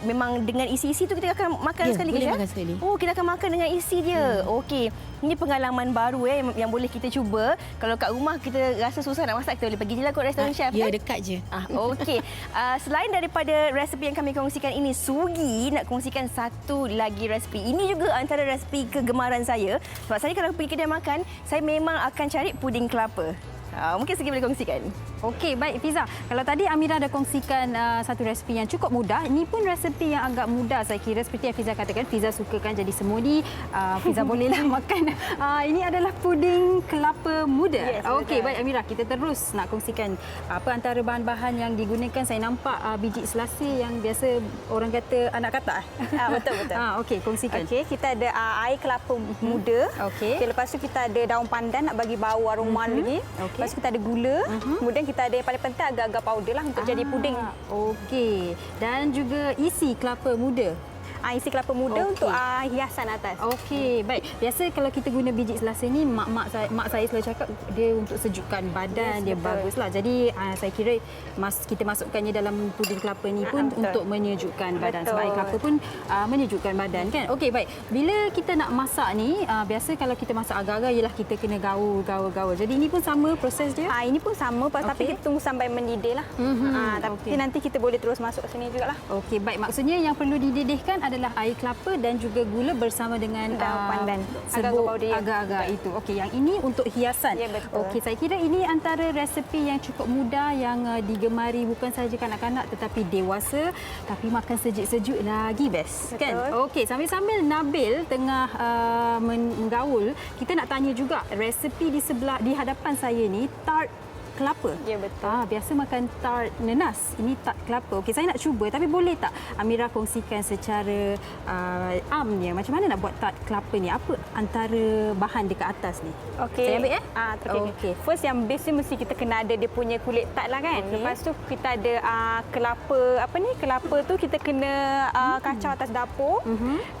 Speaker 3: Memang dengan isi-isi tu kita akan makan sekali ke?
Speaker 6: Boleh makan sekali.
Speaker 3: Oh, kita akan makan dengan isi dia. Okey. Ini pengalaman baru yang boleh kita cuba. Kalau kat rumah kita rasa susah nak masak, kita boleh pergi je lah kot restoran chef.
Speaker 6: Ya, dekat je.
Speaker 3: Okey. Selain daripada resepi yang kami kongsikan ini, Sugi nak kongsikan satu lagi resepi. Ini juga antara resepi kegemaran saya. Sebab saya kalau pergi kedai makan, saya memang akan cari puding kelapa. Mungkin Sugi boleh kongsikan.
Speaker 2: Okey, baik Fiza. Kalau tadi Amira dah kongsikan satu resepi yang cukup mudah, ini pun resepi yang agak mudah saya kira. Seperti yang Fiza katakan, Fiza sukakan jadi smoothie. Fiza bolehlah makan. Ini adalah puding kelapa muda.
Speaker 7: Yes,
Speaker 2: okey, baik Amira, kita terus nak kongsikan apa antara bahan-bahan yang digunakan. Saya nampak biji selasih yang biasa orang kata anak katak.
Speaker 7: Betul-betul.
Speaker 2: Okey, kongsikan.
Speaker 7: Okey, kita ada air kelapa muda.
Speaker 2: Okey.
Speaker 7: Lepas tu kita ada daun pandan nak bagi bau aroma lagi.
Speaker 2: Okey.
Speaker 7: Lepas tu kita ada gula. Kemudian kita ada yang paling penting agak-agak powder lah untuk jadi puding.
Speaker 2: Okey. Dan juga isi kelapa muda.
Speaker 7: isi kelapa muda untuk hiasan atas.
Speaker 2: Okey, baik. Biasa kalau kita guna biji selasih ni, mak saya selalu cakap dia untuk sejukkan badan, dia baguslah. Jadi saya kira kita masukkannya dalam puding kelapa ni pun untuk menyejukkan badan. Sebab air kelapa pun menyejukkan badan kan. Okey, baik. Bila kita nak masak ni, biasa kalau kita masak agar-agar ialah kita kena gaul. Jadi ini pun sama proses dia?
Speaker 7: Ini pun sama, tapi kita tunggu sampai mendidih lah. Tapi nanti kita boleh terus masuk ke sini jugalah.
Speaker 2: Okey, baik. Maksudnya yang perlu dididihkan adalah air kelapa dan juga gula bersama dengan
Speaker 7: pandan,
Speaker 2: serbuk agar-agar itu. Okey, yang ini untuk hiasan.
Speaker 7: Ya, betul.
Speaker 2: Okey, saya kira ini antara resepi yang cukup mudah yang digemari bukan sahaja kanak-kanak tetapi dewasa, tapi makan sejuk-sejuk lagi best.
Speaker 7: Betul.
Speaker 2: Kan? Okey, sambil-sambil Nabil tengah menggaul, kita nak tanya juga resepi di hadapan saya ni tart kelapa.
Speaker 7: Ya, betul.
Speaker 2: Biasa makan tart nenas. Ini tart kelapa. Okey, saya nak cuba tapi boleh tak Amira kongsikan secara amnya macam mana nak buat tart kelapa ni? Apa antara bahan dekat atas ni?
Speaker 7: Okey.
Speaker 2: Saya ambil
Speaker 7: Okey. First yang base mesti kita kena ada dia punya kulit tart lah kan. Lepas tu kita ada kelapa kelapa tu kita kena kacau atas dapur.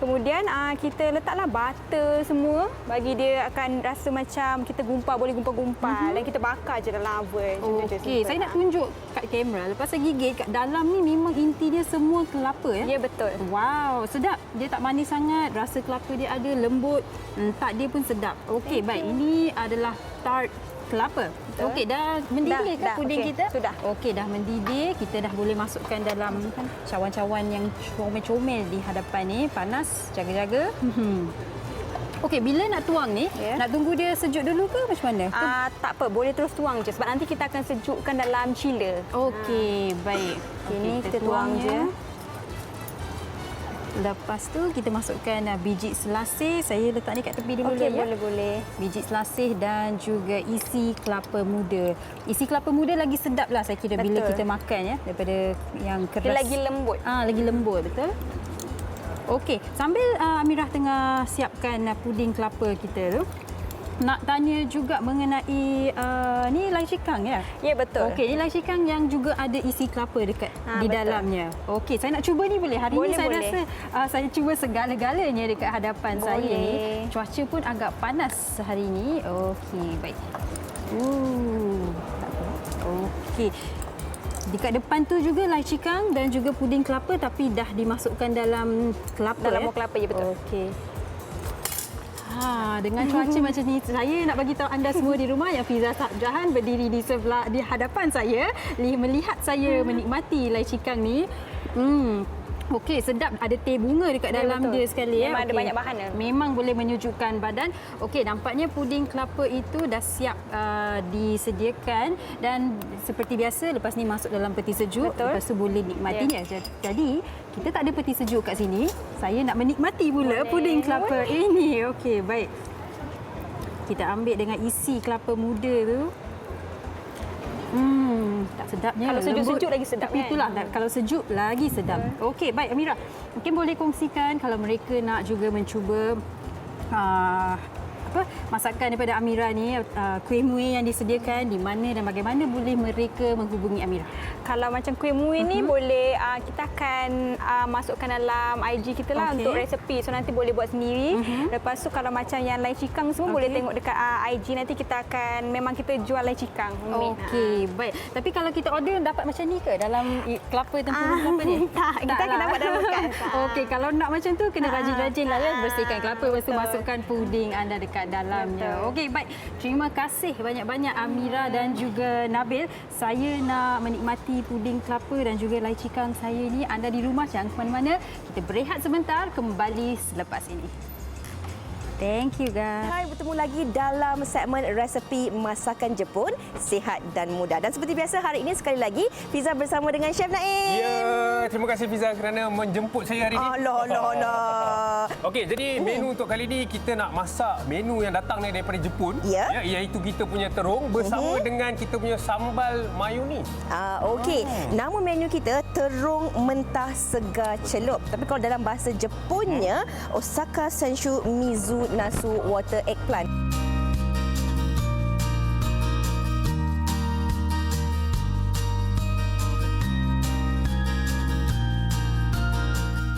Speaker 7: Kemudian kita letaklah butter semua bagi dia akan rasa macam kita boleh gumpal-gumpal dan kita bakar je dalam oven.
Speaker 2: Okey, saya nak tunjuk kat kamera. Lepas saya gigit kat dalam ni memang inti dia semua kelapa ya.
Speaker 7: Ya, betul.
Speaker 2: Wow, sedap. Dia tak manis sangat, rasa kelapa dia ada lembut. Tart dia pun sedap. Okey, baik. Ini adalah tart kelapa. Okey, dah mendidih ke puding kita?
Speaker 7: Sudah.
Speaker 2: Okey, dah mendidih. Kita dah boleh masukkan dalam cawan-cawan yang comel-comel di hadapan ni. Panas, jaga-jaga. Okey, bila nak tuang ni, nak tunggu dia sejuk dulu ke macam mana?
Speaker 7: Tak apa, boleh terus tuang je sebab nanti kita akan sejukkan dalam chiller.
Speaker 2: Okey, baik.
Speaker 7: Ini kita tuang je.
Speaker 2: Lepas tu kita masukkan biji selasih. Saya letak ni kat tepi dulu ya.
Speaker 7: Boleh.
Speaker 2: Biji selasih dan juga isi kelapa muda. Isi kelapa muda lagi sedap lah saya kira bila kita makan ya daripada yang keras.
Speaker 7: Dia lagi lembut.
Speaker 2: Lagi lembut, betul. Okey, sambil Amirah tengah siapkan puding kelapa kita tu, nak tanya juga mengenai ni lai cikang ya?
Speaker 7: Ya, betul.
Speaker 2: Okey, ni lai cikang yang juga ada isi kelapa dekat di dalamnya. Okey, saya nak cuba ni boleh? Hari ni saya rasa saya cuba segala-galanya dekat hadapan saya ni. Cuaca pun agak panas hari ni. Okey, baik. Tak apa. Okey. Dekat depan tu juga lai cikang dan juga puding kelapa tapi dah dimasukkan dalam kelapa.
Speaker 7: Dalam kelapa, ya betul.
Speaker 2: Okey. Dengan cuaca macam ni, saya nak bagi tahu anda semua di rumah yang Fiza Sabjahan berdiri di hadapan saya, melihat saya menikmati lai cikang ni. Okey, sedap. Ada teh bunga dekat dalam dia sekali.
Speaker 7: Memang ada banyak bahan.
Speaker 2: Memang boleh menyejukkan badan. Okey, nampaknya puding kelapa itu dah siap disediakan dan seperti biasa lepas ni masuk dalam peti sejuk. Lepas tu boleh nikmatinya. Jadi, kita tak ada peti sejuk kat sini. Saya nak menikmati pula puding kelapa ini. Okey, baik. Kita ambil dengan isi kelapa muda tu. Tak sedapnya.
Speaker 7: Kalau sejuk-sejuk lagi sedap
Speaker 2: kan? Itulah, kalau sejuk lagi sedap. Okey, baik Amira. Mungkin boleh kongsikan kalau mereka nak juga mencuba masakan daripada Amira ni, kuih muih yang disediakan di mana dan bagaimana boleh mereka menghubungi Amira?
Speaker 7: Kalau macam kuih muih ni boleh kita akan masukkan dalam IG kita lah untuk resepi. So nanti boleh buat sendiri. Lepas tu kalau macam yang lai cikang semua boleh tengok dekat IG, nanti kita akan kita jual lai cikang.
Speaker 2: Okey, baik. Tapi kalau kita order dapat macam ni ke dalam kelapa tempurung kelapa ni?
Speaker 7: Tak, kita akan dapat dalam bekas.
Speaker 2: Okey, kalau nak macam tu kena rajin-rajin lah bersihkan kelapa, lepas tu masukkan puding anda dekat dalamnya. Okey, baik. Terima kasih banyak-banyak Amira dan juga Nabil. Saya nak menikmati puding kelapa dan juga lai cikang saya ni. Anda di rumah jangan ke mana-mana. Kita berehat sebentar, kembali selepas ini. Thank you guys.
Speaker 3: Hai, bertemu lagi dalam segmen resepi masakan Jepun, sihat dan mudah. Dan seperti biasa hari ini sekali lagi Fiza bersama dengan Chef Naim.
Speaker 8: Ya, terima kasih Fiza kerana menjemput saya hari ini.
Speaker 3: Alah.
Speaker 8: Okey, jadi menu untuk kali ini kita nak masak menu yang datang daripada Jepun.
Speaker 3: Ya.
Speaker 8: Iaitu kita punya terung bersama dengan kita punya sambal mayonis.
Speaker 3: Okey. Nama menu kita terung mentah segar celup. Tapi kalau dalam bahasa Jepunnya Osaka Senshu Mizu Nasu Water Eggplant.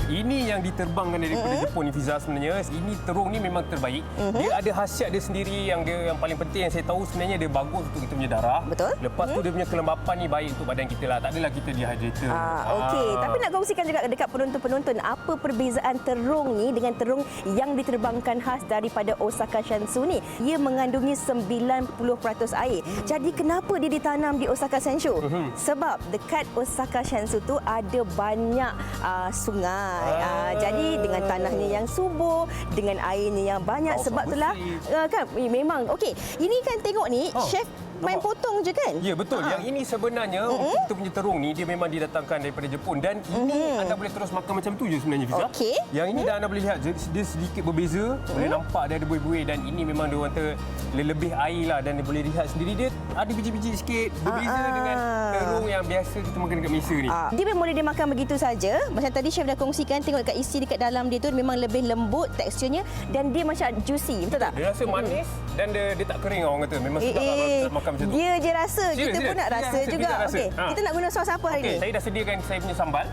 Speaker 8: Ini yang diterbangkan daripada Jepun ni, Fiza, sebenarnya ini terung ni memang terbaik. Dia ada khasiat dia sendiri yang paling penting yang saya tahu sebenarnya dia bagus untuk kita punya darah.
Speaker 3: Betul.
Speaker 8: Lepas tu dia punya kelembapan ni baik untuk badan kita lah. Tak adalah kita dehydrated.
Speaker 3: Okey, tapi nak kongsikan juga dekat penonton-penonton apa perbezaan terung ni dengan terung yang diterbangkan khas daripada Osaka Shansu ni. Ia mengandungi 90% air. Jadi kenapa dia ditanam di Osaka Shansu? Sebab dekat Osaka Shansu tu ada banyak sungai. Jadi dengan tanahnya yang subur, dengan airnya yang banyak, sebab itulah kan memang okey. Ini kan tengok ni chef main potong je kan?
Speaker 8: Ya, betul. Yang ini sebenarnya untuk kita punya terung ni dia memang didatangkan daripada Jepun dan ini anda boleh terus makan macam tu je sebenarnya, Fiza.
Speaker 3: Okey.
Speaker 8: Yang ini dah anda boleh lihat dia sedikit berbeza, boleh nampak dia ada buih-buih dan ini memang dia kata lebih air lah dan dia boleh lihat sendiri dia ada biji-biji sikit berbeza dengan terung yang biasa kita makan dekat Malaysia ni.
Speaker 3: Dia memang boleh dimakan begitu saja. Macam tadi chef dah kongsikan, tengok dekat isi dekat dalam dia tu memang lebih lembut teksturnya dan dia macam juicy, betul tak?
Speaker 8: Dia rasa manis dan dia tak kering orang kata. Memang sedap lah kalau makan macam tu.
Speaker 3: Dia je rasa, kita pun nak rasa juga. Okey, kita nak guna sos apa hari ni?
Speaker 8: Saya dah sediakan saya punya sambal.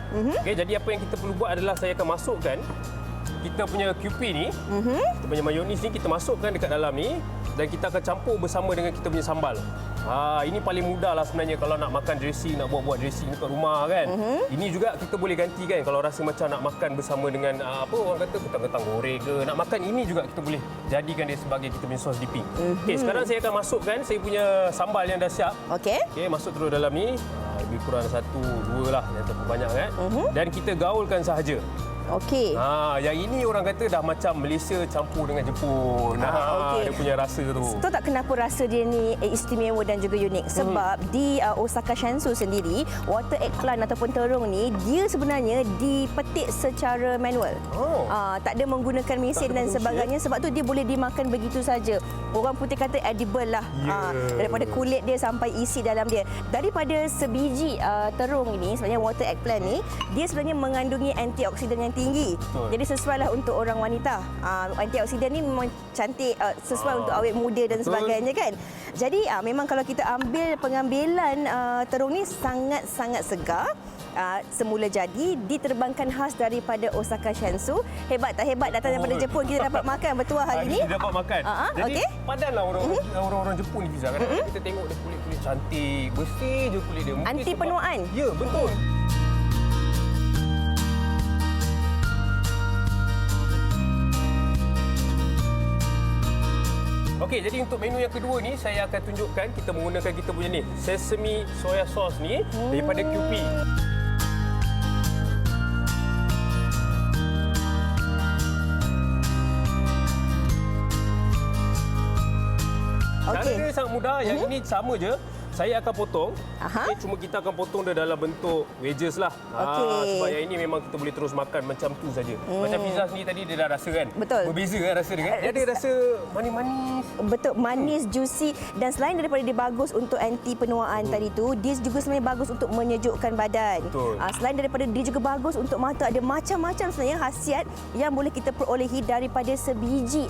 Speaker 8: Okey, jadi apa yang kita perlu buat adalah saya akan masukkan kita punya QP ni, kita punya mayonis ni kita masukkan dekat dalam ni dan kita akan campur bersama dengan kita punya sambal. Ini paling mudah lah sebenarnya kalau nak makan dressing, nak buat dressing dekat rumah kan. Ini juga kita boleh ganti kan kalau rasa macam nak makan bersama dengan apa orang kata kentang-kentang goreng ke, nak makan ini juga kita boleh jadikan dia sebagai kita punya sos dipping. Okey, sekarang saya akan masukkan saya punya sambal yang dah siap.
Speaker 3: Okey.
Speaker 8: Okey, masuk terus dalam ni. Lebih kurang 1, 2 lah, yang terlalu banyak kan. Dan kita gaulkan sahaja.
Speaker 3: Okey.
Speaker 8: Yang ini orang kata dah macam Malaysia campur dengan Jepun. Dia punya rasa tu.
Speaker 3: Tahu tak kenapa rasa dia ni istimewa dan juga unik? Sebab di Osaka Shansu sendiri, water eggplant ataupun terung ni, dia sebenarnya dipetik secara manual. Tak ada menggunakan mesin dan sebagainya. Sebab tu dia boleh dimakan begitu saja. Orang putih kata edible lah. Daripada kulit dia sampai isi dalam dia. Daripada sebiji terung ini, sebenarnya water eggplant ni, dia sebenarnya mengandungi antioksidan yang tinggi. Jadi sesuailah untuk orang wanita. Antioksidan ni memang cantik, sesuai untuk awet muda dan sebagainya kan. Jadi memang kalau kita ambil pengambilan terung ni sangat-sangat segar. Semula jadi diterbangkan khas daripada Osaka Shansu. Hebat tak hebat datang daripada Jepun kita dapat makan bertuah hari ni.
Speaker 8: Kita dapat makan. Jadi padanlah orang Jepun ni, Fiza. Kadang-kadang kita tengok dia kulit-kulit cantik, bersih je kulit dia.
Speaker 3: Anti penuaan.
Speaker 8: Ya, betul. Okey, jadi untuk menu yang kedua ni saya akan tunjukkan kita menggunakan kita punya ni sesame soya sauce ni daripada QP. Cara dia sangat mudah. Yang ini sama je. Saya akan potong. Cuma kita akan potong dia dalam bentuk wedges lah. Sebab yang ini memang kita boleh terus makan macam tu saja. Macam pizza sendiri tadi dia dah rasa kan.
Speaker 3: Betul.
Speaker 8: Berbeza kan rasa dia kan. Dia ada rasa manis-manis.
Speaker 3: Betul, manis, juicy dan selain daripada dia bagus untuk anti penuaan tadi tu, dia juga sebenarnya bagus untuk menyejukkan badan. Selain daripada dia juga bagus untuk mata, ada macam-macam sebenarnya khasiat yang boleh kita perolehi daripada sebiji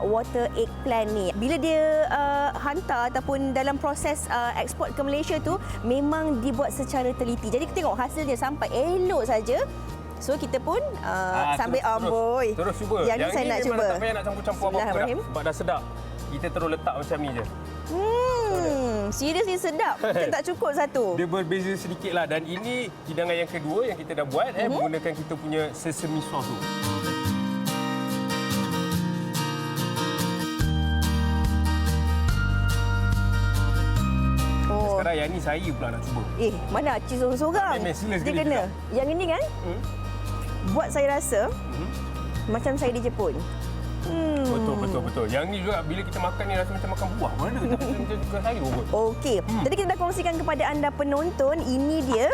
Speaker 3: water eggplant ni. Bila dia hantar ataupun dalam proses ekspor ke Malaysia tu memang dibuat secara teliti. Jadi kita tengok hasilnya sampai elok saja. So kita pun sambil amboi.
Speaker 8: Terus cuba.
Speaker 3: Yang ni saya nak cuba.
Speaker 8: Tak payah nak campur-campur apa-apa dah. Sebab dah sedap. Kita terus letak macam ni je.
Speaker 3: Seriously sedap. Kita tak cukup satu.
Speaker 8: Dia berbeza sedikit lah. Dan ini hidangan yang kedua yang kita dah buat menggunakan kita punya sesame sauce tu. Sekarang yang ni saya pula nak cuba.
Speaker 3: Mana Cik sorang-sorang? Dia kena. Yang ini kan? Buat saya rasa macam saya di Jepun.
Speaker 8: Betul. Yang ni juga bila kita makan ni rasa macam makan buah. Mana tak macam sayur pun.
Speaker 3: Okey. Jadi kita dah kongsikan kepada anda penonton, ini dia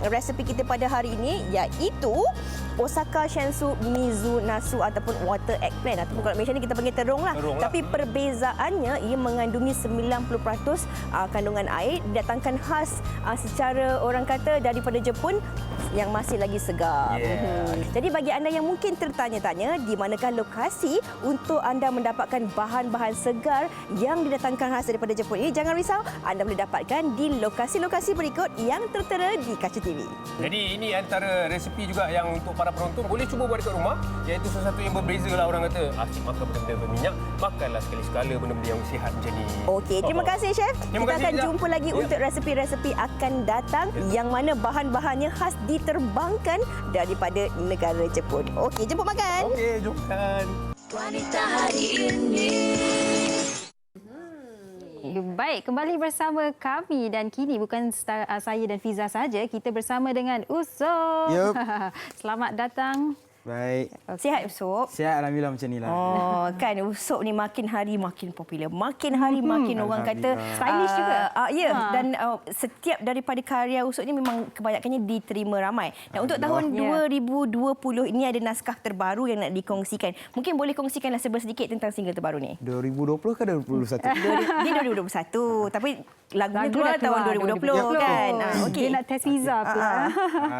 Speaker 3: resepi kita pada hari ini, iaitu Osaka Shansu Mizu Nasu ataupun water eggplant ataupun kalau Malaysia ni kita panggil terung lah. Tapi perbezaannya ia mengandungi 90% kandungan air, didatangkan khas secara orang kata daripada Jepun yang masih lagi segar. Jadi bagi anda yang mungkin tertanya-tanya di manakah lokasi untuk anda mendapatkan bahan-bahan segar yang didatangkan khas daripada Jepun ini, jangan risau, anda boleh dapatkan di lokasi-lokasi berikut yang tertera di kaca TV.
Speaker 8: Jadi ini antara resepi juga yang untuk para para penonton boleh cuba buat dekat rumah, iaitu sesuatu yang berbeza lah. Orang kata asyik makan benda-benda berminyak, makanlah sekali-sekala benda-benda yang sihat macam ni.
Speaker 3: Okey, terima kasih Chef.
Speaker 8: Terima
Speaker 3: Kita
Speaker 8: kasih,
Speaker 3: akan
Speaker 8: Ijaz.
Speaker 3: jumpa lagi untuk resepi-resepi akan datang yang mana bahan-bahannya khas diterbangkan daripada negara Jepun. Okey, jemput makan.
Speaker 8: Okey, jom makan.
Speaker 1: Wanita hari ini.
Speaker 2: Baik, kembali bersama kami dan kini bukan saya dan Fiza saja, kita bersama dengan Usop.
Speaker 9: Yup.
Speaker 2: Selamat datang.
Speaker 9: Baik.
Speaker 3: Sihat Usop?
Speaker 9: Sihat alhamdulillah macam ni lah.
Speaker 3: Oh, kan Usop ni makin hari makin popular. Makin hari makin orang kata
Speaker 2: Stylish juga.
Speaker 3: Ya, dan setiap daripada karya Usop ni memang kebanyakannya diterima ramai. Dan untuk tahun 2020 ini ada naskah terbaru yang nak dikongsikan. Mungkin boleh kongsikanlah sedikit tentang single terbaru ni.
Speaker 9: 2020 ke 2021?
Speaker 3: Dia 2021, tapi lagunya
Speaker 2: Lagu
Speaker 3: keluar
Speaker 2: dah
Speaker 3: tahun
Speaker 2: keluar
Speaker 3: 2020 kan.
Speaker 2: Okey. Dia nak test Fiza pula.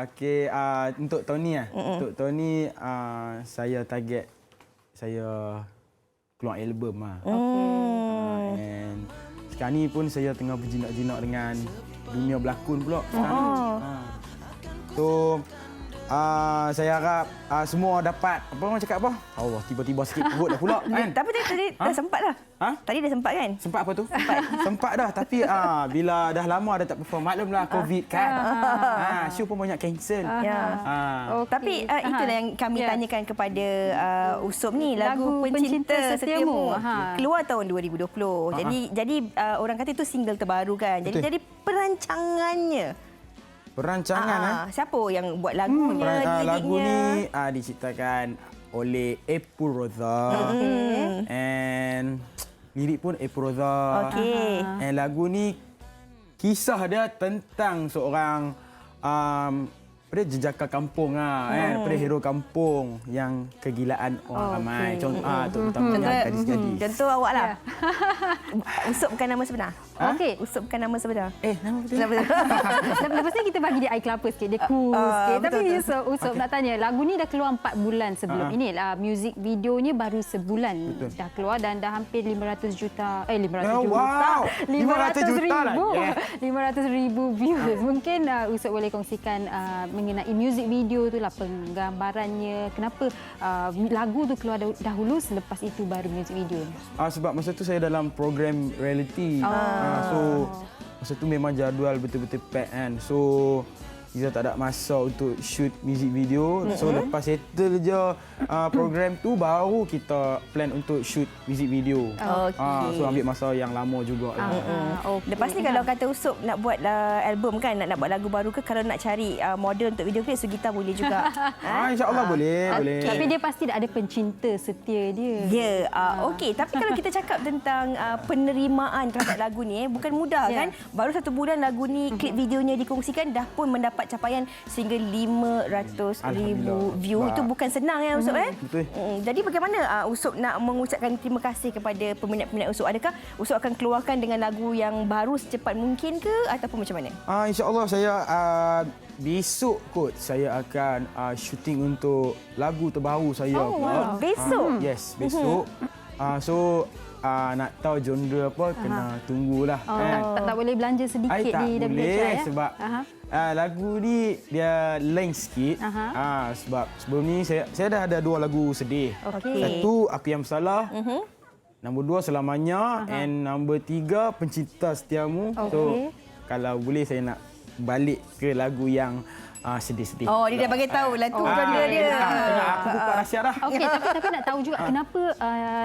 Speaker 9: Okey, untuk tahun ni untuk tahun ni saya target saya keluar album lah. And sekarang ni pun saya tengah berjinak-jinak dengan dunia berlakon pula. So saya harap semua dapat apa orang cakap apa? Allah, tiba-tiba sikit perut dah pula kan.
Speaker 3: Tapi tadi dah sempat dah. Tadi dah sempat kan?
Speaker 9: Sempat apa tu? Sempat dah, tapi bila dah lama dah tak perform, maklumlah COVID kan. Show pun banyak cancel.
Speaker 3: Ya. Tapi itulah yang kami tanyakan kepada Usop ni, lagu Pencinta Setiamu keluar tahun 2020. Jadi orang kata itu single terbaru kan. Jadi perancangannya siapa yang buat lagunya,
Speaker 9: lagu ni diciptakan oleh Epul Roza. And lirik pun Epul Roza. And lagu ni kisah dia tentang seorang jejaka kampung kan, hero kampung yang kegilaan orang ramai. Contoh gadis-gadis.
Speaker 3: Contoh awak lah. Usop bukan nama sebenar.
Speaker 2: Okey.
Speaker 3: Usop bukan nama sebenar.
Speaker 9: Nama betul.
Speaker 2: Lepas ni kita bagi dia air kelapa sikit, dia cool sikit. Tapi Usop nak tanya, lagu ni dah keluar 4 bulan sebelum ini. Music videonya baru sebulan dah keluar dan dah hampir 500 juta. 500 ribu views. Mungkin Usop boleh kongsikan mengenai music video tu lah, penggambarannya, kenapa lagu tu keluar dahulu selepas itu baru music video.
Speaker 9: Sebab masa tu saya dalam program reality. So masa tu memang jadual betul-betul pack kan. So kita tak ada masa untuk shoot music video. So lepas settle je program tu baru kita plan untuk shoot music video. So ambil masa yang lama juga.
Speaker 3: Lepas ni kalau kata Usop nak buat album kan, nak buat lagu baru ke, kalau nak cari model untuk video klip, Sugita boleh juga.
Speaker 9: InsyaAllah boleh.
Speaker 2: Tapi dia pasti ada pencinta setia dia.
Speaker 3: Ya, okey. Tapi kalau kita cakap tentang penerimaan terhadap lagu ni, bukan mudah kan. Baru 1 bulan lagu ni, klip videonya dikongsikan, dah pun mendapat capaian sehingga 500,000 view. Itu bukan senang ya Usop
Speaker 9: Betul.
Speaker 3: Jadi bagaimana Usop nak mengucapkan terima kasih kepada peminat-peminat Usop? Adakah Usop akan keluarkan dengan lagu yang baru secepat mungkin ke ataupun macam mana?
Speaker 9: InsyaAllah saya besok kot saya akan syuting untuk lagu terbaru saya.
Speaker 3: Besok?
Speaker 9: Yes, besok. So nak tahu genre apa kena tunggulah.
Speaker 2: Tak boleh belanja sedikit
Speaker 9: tak
Speaker 2: di
Speaker 9: boleh
Speaker 2: WWChat,
Speaker 9: sebab lagu ni dia lain sikit. Sebab sebelum ni saya dah ada 2 lagu sedih. Satu Aku Yang Bersalah. Nombor 2 Selamanya. And nombor 3 Pencinta Setiamu. So kalau boleh saya nak balik ke lagu yang sedih-sedih.
Speaker 3: Dia dah bagi tahu lah tu genre dia.
Speaker 9: Aku buka rahsia dah.
Speaker 2: Okey, tapi nak tahu juga kenapa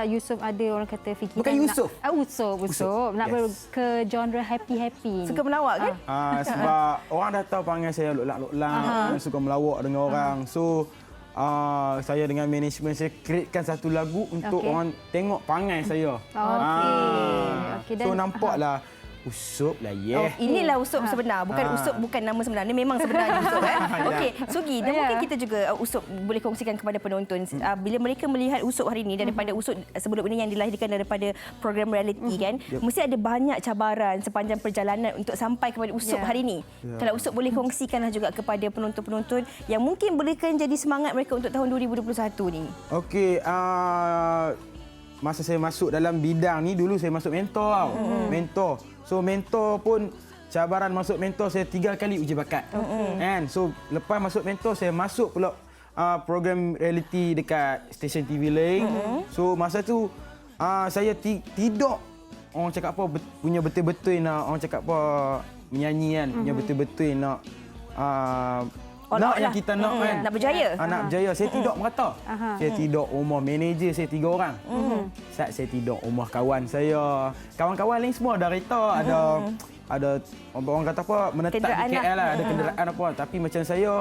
Speaker 2: Usop ada orang kata fikiran
Speaker 9: Bukan Usop.
Speaker 2: Usop nak ke genre happy-happy.
Speaker 3: Suka melawak kan?
Speaker 9: Sebab orang dah tahu panggil saya lok-lak, suka melawak dengan orang. So saya dengan management saya createkan satu lagu untuk orang tengok pangai saya. So nampaklah Usop lah,
Speaker 3: inilah Usop sebenar. Bukan Usop, bukan nama sebenar. Ini memang sebenarnya Usop. Okey, Sugi, dan mungkin kita juga Usop boleh kongsikan kepada penonton bila mereka melihat Usop hari ini daripada Usop sebelum ini yang dilahirkan daripada program reality kan, mesti ada banyak cabaran sepanjang perjalanan untuk sampai kepada Usop hari ini. Kalau Usop boleh kongsikanlah juga kepada penonton-penonton yang mungkin bolehkan jadi semangat mereka untuk tahun 2021 ni.
Speaker 9: Okey, masa saya masuk dalam bidang ni, dulu saya masuk mentor tau. Mentor. So mentor pun cabaran masuk mentor saya 3 kali uji bakat. So lepas masuk mentor saya masuk pula program reality dekat stesen TV lain. So masa tu saya tidak orang cakap apa punya betul-betul nak orang cakap apa menyanyi kan, punya betul-betul nak nak yang kita nak kan.
Speaker 3: Nak berjaya.
Speaker 9: Nak berjaya. Saya tidak merata. Saya tidak rumah manager saya 3 orang. Saya tidak rumah kawan saya. Kawan-kawan lain semua ada kereta, ada orang kata apa menetap
Speaker 3: kenderaan
Speaker 9: di KL lah, ada kenderaan apa. Tapi macam saya,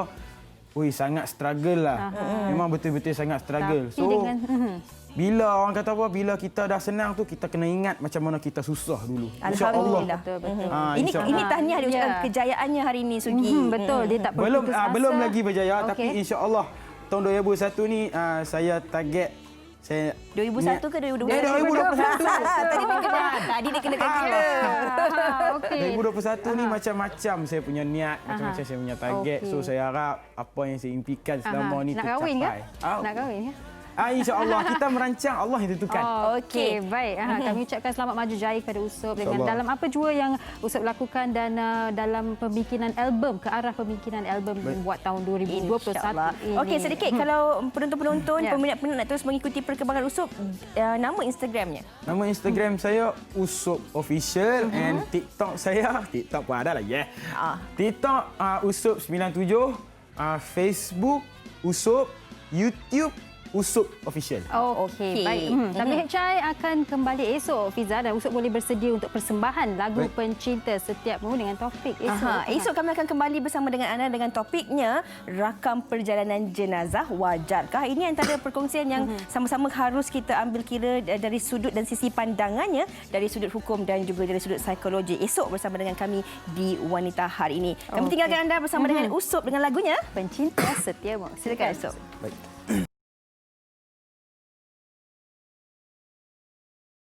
Speaker 9: sangat struggle lah. Memang betul-betul sangat struggle.
Speaker 2: Tapi
Speaker 9: So
Speaker 2: dengan
Speaker 9: bila orang kata apa, bila kita dah senang tu kita kena ingat macam mana kita susah dulu.
Speaker 3: Alhamdulillah. Ini tahniah dia ucapkan kejayaannya hari ini Sugi.
Speaker 2: Betul, dia tak perlu putus asa.
Speaker 9: Belum lagi berjaya tapi insya-Allah tahun 2021 ni saya target saya
Speaker 3: 2001 ke 2021?
Speaker 9: 2021.
Speaker 3: Tadi dia kenakan kita.
Speaker 2: Okey.
Speaker 9: 2021 ni macam-macam saya punya niat, macam-macam saya punya target. So saya harap apa yang saya impikan selama ni
Speaker 2: nak kahwin
Speaker 9: tercapai.
Speaker 2: Ke? Nak kahwin ke?
Speaker 9: InsyaAllah kita merancang, Allah yang tentukan.
Speaker 2: Okey, baik. Kami ucapkan selamat maju jaya kepada Usop dengan dalam apa jua yang Usop lakukan dan dalam pembikinan album, ke arah pembikinan album buat tahun 2021 ini.
Speaker 3: Okey, sedikit kalau penonton-penonton, peminat-peminat nak terus mengikuti perkembangan Usop, nama Instagramnya?
Speaker 9: Nama Instagram saya Usop Official and TikTok saya, TikTok pun ada lah TikTok Usop 97, Facebook Usop, YouTube Usop Official.
Speaker 2: Okey, baik. WHI akan kembali esok, Fiza, dan Usop boleh bersedia untuk persembahan lagu Pencinta Setiapmu dengan topik esok.
Speaker 3: Esok kami akan kembali bersama dengan anda dengan topiknya rakam perjalanan jenazah wajarkah? Ini antara perkongsian yang sama-sama harus kita ambil kira dari sudut dan sisi pandangannya, dari sudut hukum dan juga dari sudut psikologi. Esok bersama dengan kami di Wanita Hari Ini. Kami tinggalkan anda bersama dengan Usop dengan lagunya
Speaker 2: Pencinta Setiamu. Silakan Usop.
Speaker 9: Baik.